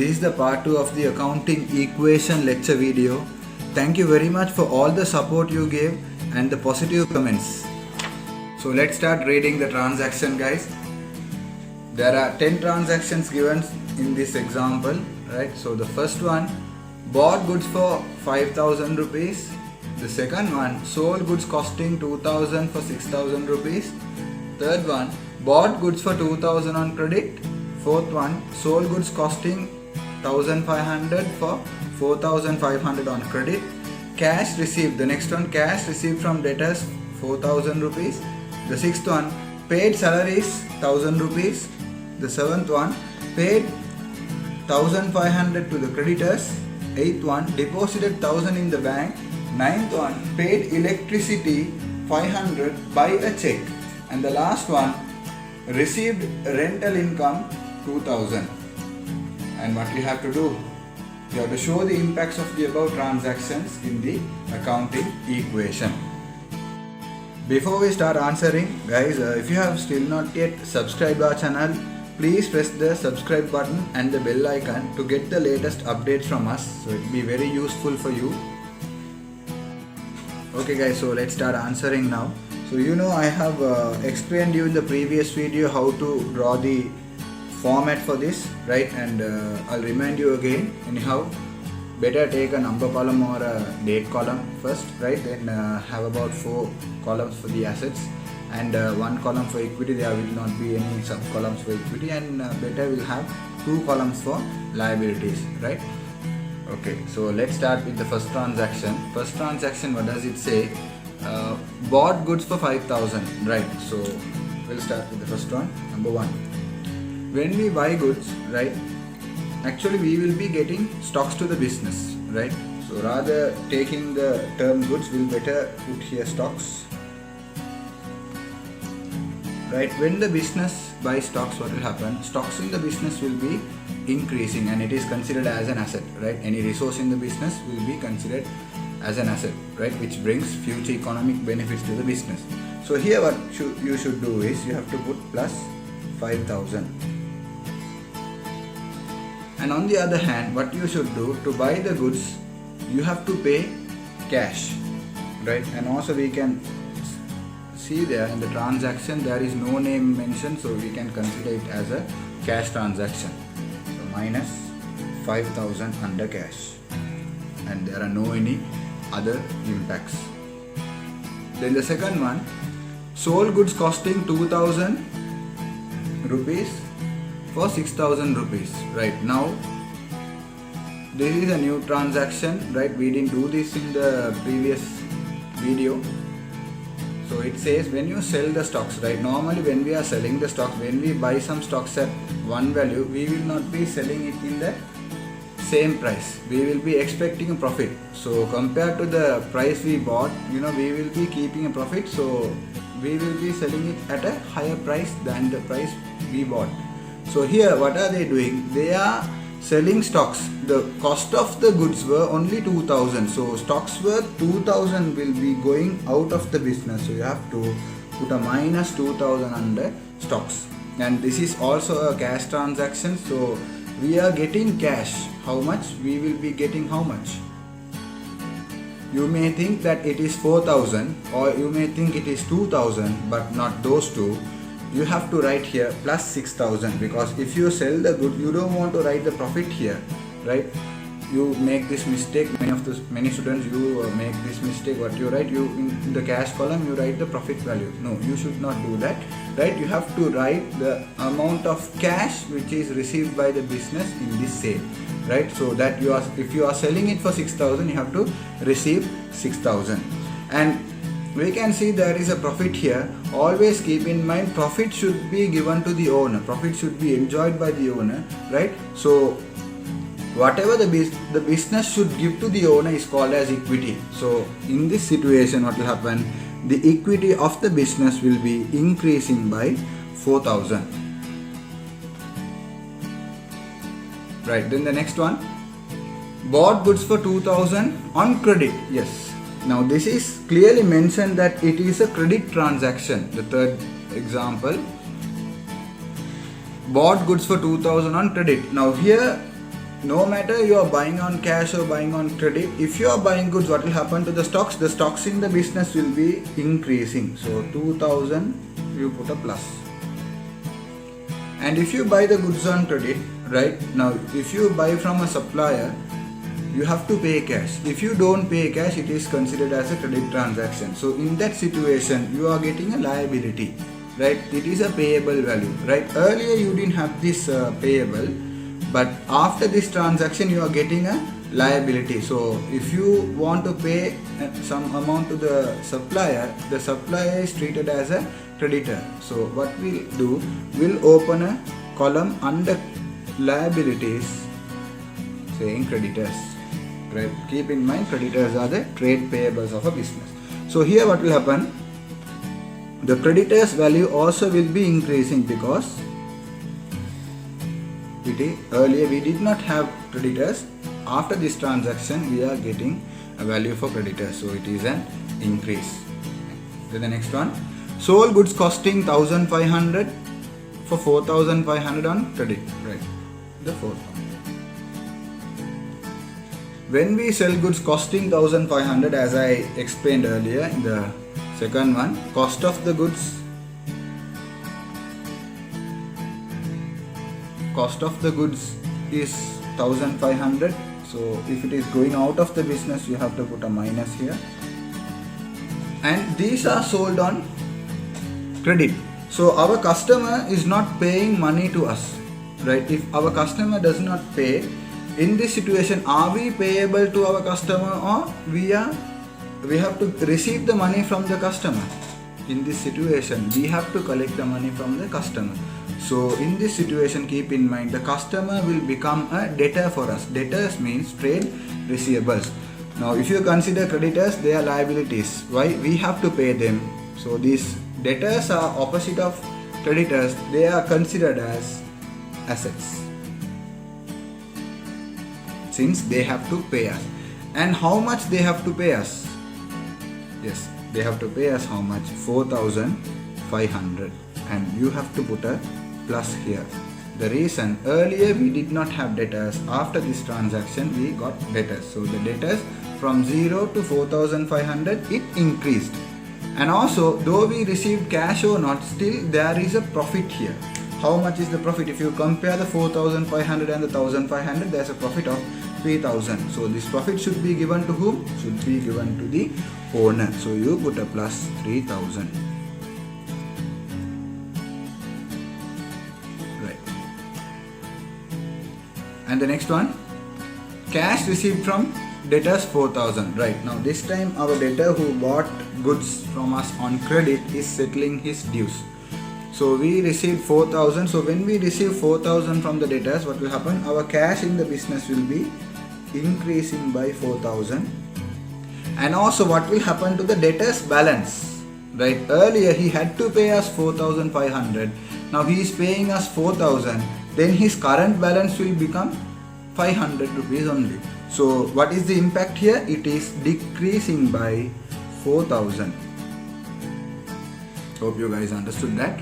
this is the part 2 of the accounting equation lecture video. Thank you very much for all the support you gave and the positive comments. So let's start reading the transaction, guys. There are 10 transactions given in this example, right? So the first one, bought goods for 5,000 rupees. The second one, sold goods costing 2,000 for 6,000 rupees. Third one, bought goods for 2,000 on credit. Fourth one, sold goods costing 1,500 for 4,500 on credit. Cash received, the next one, cash received from debtors 4,000 rupees. The sixth one, paid salaries 1,000 rupees. The seventh one, paid 1,500 to the creditors. Eighth one, deposited 1,000 in the bank. Ninth one, paid electricity 500 by a check. And the last one, received rental income 2,000. And what you have to do, you have to show the impacts of the above transactions in the accounting equation. Before we start answering, guys, if you have still not yet subscribed our channel, please press the subscribe button and the bell icon to get the latest updates from us. So it will be very useful for you. Okay guys, so let's start answering now. So I have explained you in the previous video how to draw the format for this, right? And I'll remind you again. Anyhow, better take a number column or a date column first, right? Then have about 4 columns for the assets and 1 column for equity. There will not be any sub columns for equity, and better will have 2 columns for liabilities, right? Okay, so let's start with the first transaction. First transaction, what does it say? Bought goods for 5,000, right? So we'll start with the first one. Number 1, when we buy goods, right, actually we will be getting stocks to the business, right? So rather taking the term goods, we'll better put here stocks, right? When the business buys stocks, what will happen? Stocks in the business will be increasing and it is considered as an asset, right? Any resource in the business will be considered as an asset, right? Which brings future economic benefits to the business. So here what you should do is you have to put plus 5,000. And on the other hand, what you should do to buy the goods, you have to pay cash, right? And also we can see there in the transaction there is no name mentioned, so we can consider it as a cash transaction. So minus 5,000 under cash, and there are no any other impacts. Then the second one, sold goods costing 2,000 rupees for 6,000 rupees. Right now this is a new transaction, right? We didn't do this in the previous video. So it says when you sell the stocks, right? Normally when we are selling the stocks, when we buy some stocks at one value, we will not be selling it in the same price. We will be expecting a profit. So compared to the price we bought, we will be keeping a profit. So we will be selling it at a higher price than the price we bought. So here what are they doing? They are selling stocks. The cost of the goods were only 2,000. So stocks worth 2,000 will be going out of the business. So you have to put a minus 2,000 under stocks. And this is also a cash transaction. So we are getting cash. How much? We will be getting how much? You may think that it is 4,000 or you may think it is 2,000, but not those two. You have to write here plus 6,000, because if you sell the good, you don't want to write the profit here, right? You make this mistake. Many students make this mistake. What you write, you in the cash column you write the profit value. No, you should not do that, right? You have to write the amount of cash which is received by the business in this sale, right? So that if you are selling it for 6,000, you have to receive 6,000. And we can see there is a profit here. Always keep in mind, profit should be given to the owner. Profit should be enjoyed by the owner, right? So whatever the business should give to the owner is called as equity. So in this situation, what will happen? The equity of the business will be increasing by 4,000. Right, then the next one, bought goods for 2,000 on credit. Yes. Now this is clearly mentioned that it is a credit transaction. The third example, bought goods for 2,000 on credit. Now here no matter you are buying on cash or buying on credit, if you are buying goods, what will happen to the stocks? The stocks in the business will be increasing. So 2000, you put a plus. And if you buy the goods on credit, right now, if you buy from a supplier, you have to pay cash. If you don't pay cash, it is considered as a credit transaction. So in that situation, you are getting a liability, right? It is a payable value, right? Earlier you didn't have this payable, but after this transaction you are getting a liability. So if you want to pay some amount to the supplier is treated as a creditor. So what we'll do, we'll open a column under liabilities saying creditors. Right? Keep in mind, creditors are the trade payables of a business. So here what will happen, the creditors value also will be increasing because earlier we did not have creditors. After this transaction we are getting a value for creditors, so it is an increase. Then the next one, sold goods costing 1500 for 4500 on credit, right? The fourth one. When we sell goods costing 1500, as I explained earlier in the second one, cost of the goods is 1500. So if it is going out of the business, you have to put a minus here. And these are sold on credit. So our customer is not paying money to us, right? If our customer does not pay, in this situation, are we payable to our customer, or we have to receive the money from the customer? In this situation, we have to collect the money from the customer. So in this situation, keep in mind, the customer will become a debtor for us. Debtors means trade receivables. Now if you consider creditors, they are liabilities. Why? We have to pay them. So these debtors are opposite of creditors. They are considered as assets, since they have to pay us. And how much they have to pay us? Yes, they have to pay us how much? 4500, and you have to put a plus here. The reason, earlier we did not have debtors. After this transaction we got debtors. So the debtors from 0 to 4500, it increased. And also, though we received cash or not, still there is a profit here. How much is the profit? If you compare the 4500 and the 1500, there is a profit of 3000. So this profit should be given to whom? Should be given to the owner. So you put a plus 3000. Right. And the next one, cash received from debtors 4000. Right. Now this time our debtor who bought goods from us on credit is settling his dues. So we received 4000. So when we receive 4000 from the debtors, what will happen? Our cash in the business will be increasing by 4000. And also what will happen to the debtors balance? Right? Earlier he had to pay us 4500. Now he is paying us 4000. Then his current balance will become 500 rupees only. So what is the impact here? It is decreasing by 4000. Hope you guys understood that.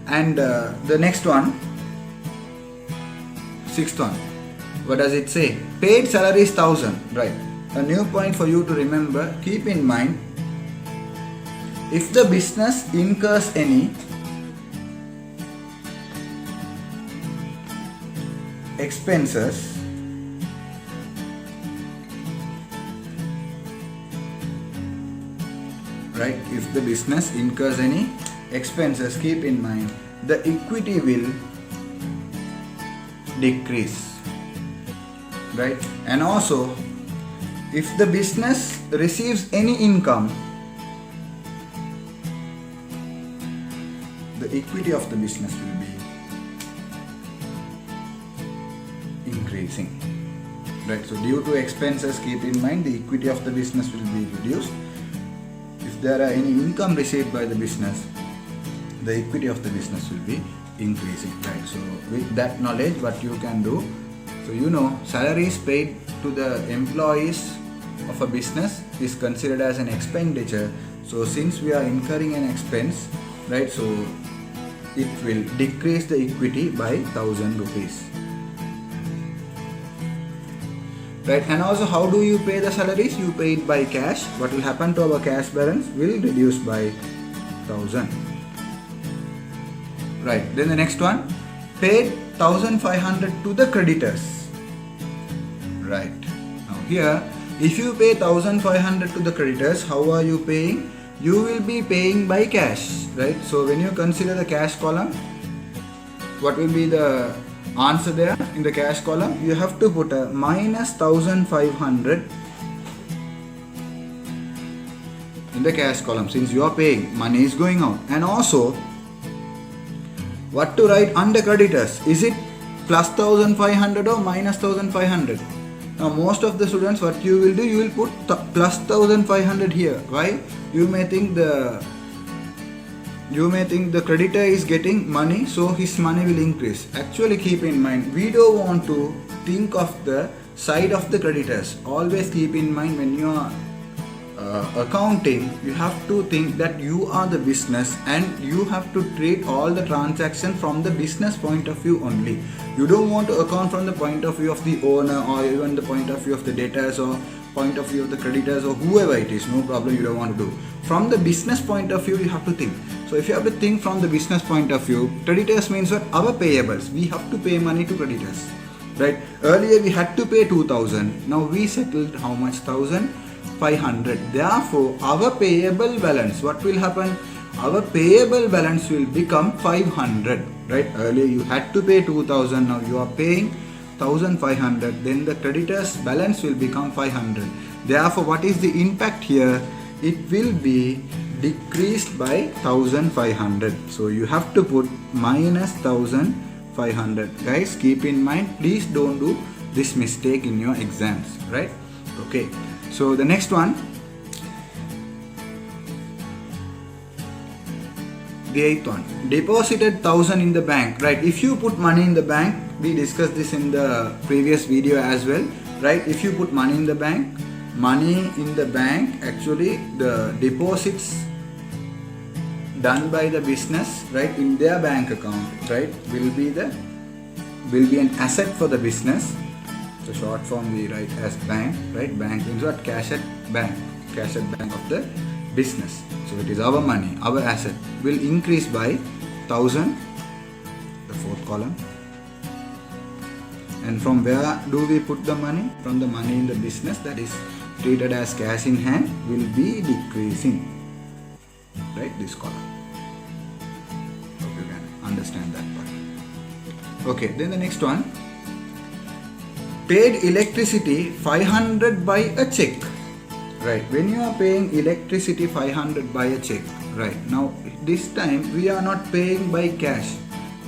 And the next one, sixth one, what does it say? Paid salary is 1000. Right. A new point for you to remember. Keep in mind, if the business incurs any expenses, right? If the business incurs any expenses, keep in mind the equity will decrease, right? And also, if the business receives any income, the equity of the business will be increasing, right? So due to expenses, keep in mind the equity of the business will be reduced. If there are any income received by the business, the equity of the business will be increasing, right? So with that knowledge, what you can do, so you know, salaries paid to the employees of a business is considered as an expenditure. So since we are incurring an expense, right, so it will decrease the equity by 1000 rupees. right? And also, how do you pay the salaries? You pay it by cash. What will happen to our cash balance? Will reduce by 1000, right? Then the next one, paid 1500 to the creditors, right? Now here, if you pay 1500 to the creditors, how are you paying? You will be paying by cash, right? So when you consider the cash column, what will be the answer there in the cash column? You have to put a minus 1500 in the cash column, since you are paying, money is going out. And also, what to write under creditors? Is it plus 1500 or minus 1500? Now most of the students, what you will do, you will put plus 1500 here. Why? You may think the creditor is getting money, so his money will increase. Actually, keep in mind, we don't want to think of the side of the creditors. Always keep in mind, when you are accounting, you have to think that you are the business and you have to treat all the transactions from the business point of view only. You don't want to account from the point of view of the owner, or even the point of view of the debtors, or point of view of the creditors, or whoever it is. No problem, you don't want to do. From the business point of view, you have to think. So if you have to think from the business point of view, creditors means what? Our payables. We have to pay money to creditors, right? Earlier we had to pay 2000. Now we settled how much? 1500. Therefore, our payable balance, what will happen? Our payable balance will become 500, right? Earlier you had to pay 2000. Now you are paying 1500. Then the creditors balance will become 500. Therefore, what is the impact here? It will be decreased by 1500. So you have to put minus 1500. Guys, keep in mind, please don't do this mistake in your exams, right? Okay. So the next one, the eighth one, deposited 1000 in the bank, right? If you put money in the bank, we discussed this in the previous video as well, right? If you put money in the bank, actually the deposits done by the business, right, in their bank account, right, will be an asset for the business. So short form we write as bank, right? Bank means what? Cash at bank of the business. So it is our money, our asset will increase by 1000, the fourth column. And from where do we put the money? From the money in the business that is treated as cash in hand will be decreasing, right? This column. Hope you can understand that part. Okay, then the next one, paid electricity 500 by a check, right? When you are paying electricity 500 by a check, right? Now this time we are not paying by cash,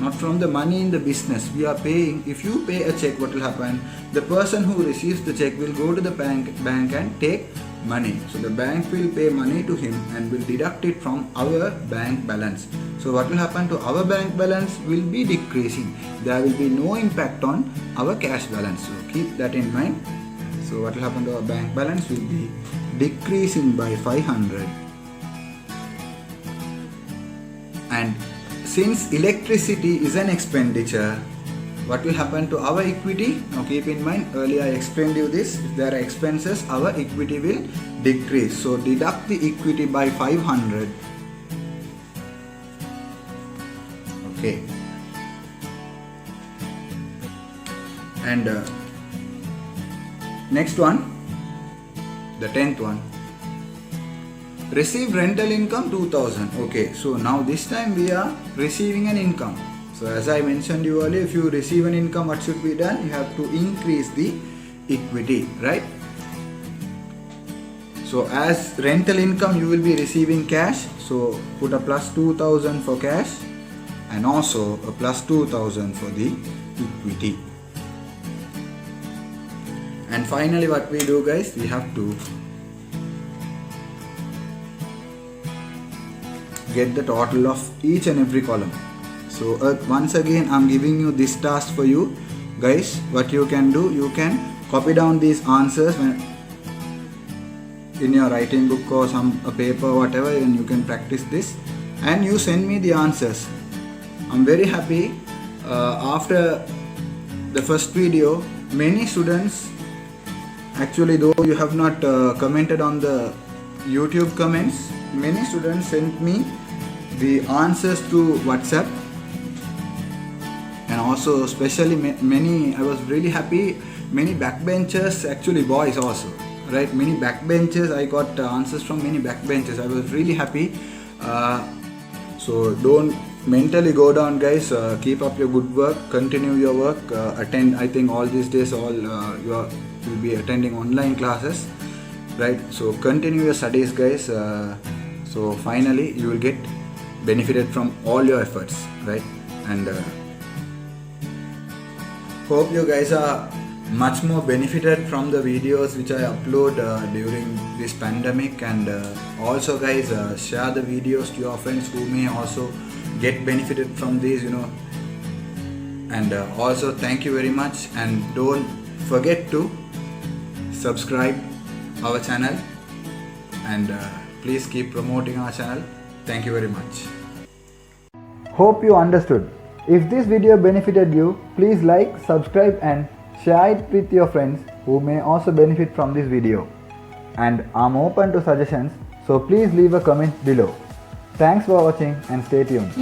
not from the money in the business. We are paying, if you pay a check, what will happen? The person who receives the check will go to the bank and take money. So the bank will pay money to him and will deduct it from our bank balance. So what will happen to our bank balance? Will be decreasing. There will be no impact on our cash balance. So keep that in mind. So what will happen to our bank balance? Will be decreasing by 500. And since electricity is an expenditure, what will happen to our equity? Now keep in mind, earlier I explained you this. If there are expenses, our equity will decrease. So deduct the equity by 500. Okay. And next one, the 10th one, receive rental income 2000. Okay, so now this time we are receiving an income. So as I mentioned you earlier, if you receive an income, what should be done? You have to increase the equity, right? So as rental income, you will be receiving cash. So put a plus 2000 for cash and also a plus 2000 for the equity. And finally what we do, guys, we have to get the total of each and every column. So once again I'm giving you this task for you guys. What you can do, you can copy down these answers in your writing book or a paper, whatever, and you can practice this and you send me the answers. I'm very happy after the first video many students Actually, though you have not commented on the YouTube comments, many students sent me the answers to WhatsApp, and also especially many, I was really happy, many backbenchers, actually boys also, right? Many backbenchers, I got answers from many backbenchers. I was really happy. So don't mentally go down, guys. Keep up your good work, continue your work, attend, I think all these days all you will be attending online classes, right? So continue your studies, guys. So finally you will get benefited from all your efforts, right? And hope you guys are much more benefited from the videos which I upload during this pandemic. And also, guys, share the videos to your friends who may also get benefited from these, and also thank you very much, and don't forget to subscribe our channel, and please keep promoting our channel. Thank you very much. Hope you understood. If this video benefited you, please like, subscribe and share it with your friends who may also benefit from this video. And I'm open to suggestions, so please leave a comment below. Thanks for watching and stay tuned.